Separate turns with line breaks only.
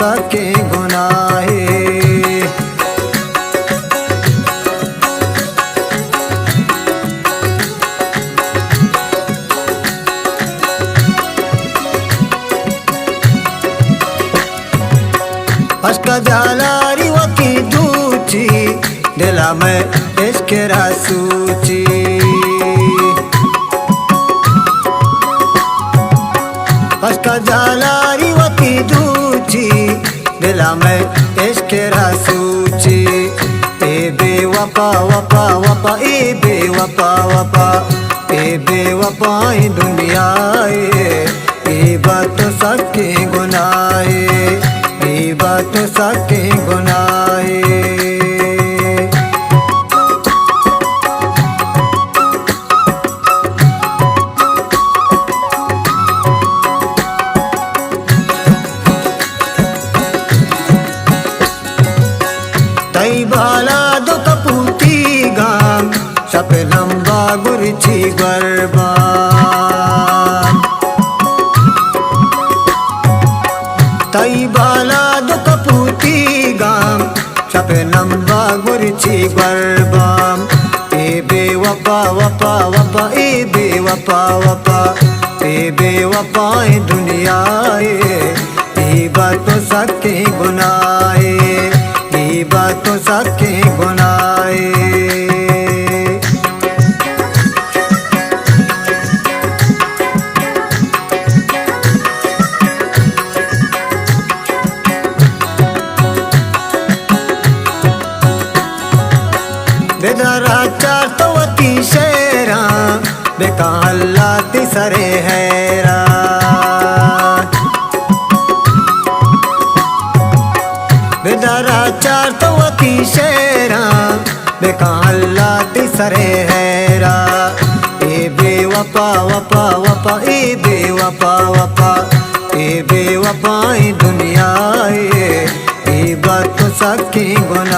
सके गुनाहे। अश्क जालारी वकी दूची दिला में इश्क रसूची। अश्क जालारी वकी दूची दिला में इश्क रसूची। ए बेवफा वफा वफा ए बेवफा वफा ए बेवफाई दुनिया ए बात सके गुनाहे बात सके गुनाहे। तई बाला दो कपूती गाम सपनम बागुरची गरबा। तई बाला दो कपूती गाम सपनम बागुरची गरबाम। ए बेवफा वफा वफा ए बेवफा वफा ए बेवफाई दुनिया ए बात सके गुनाहे ए बात सके गुनाहे। बेदरा चार तो वती शेरा बेका अल्लाह तिसरे हैरा। बेदरा चार तो वती शेरा बेका अल्लाह तिसरे हैरा। ए बेवफा वफा वफा ए बेवफा वफा ए बेवफाई दुनिया ए बात सके गुनाहे।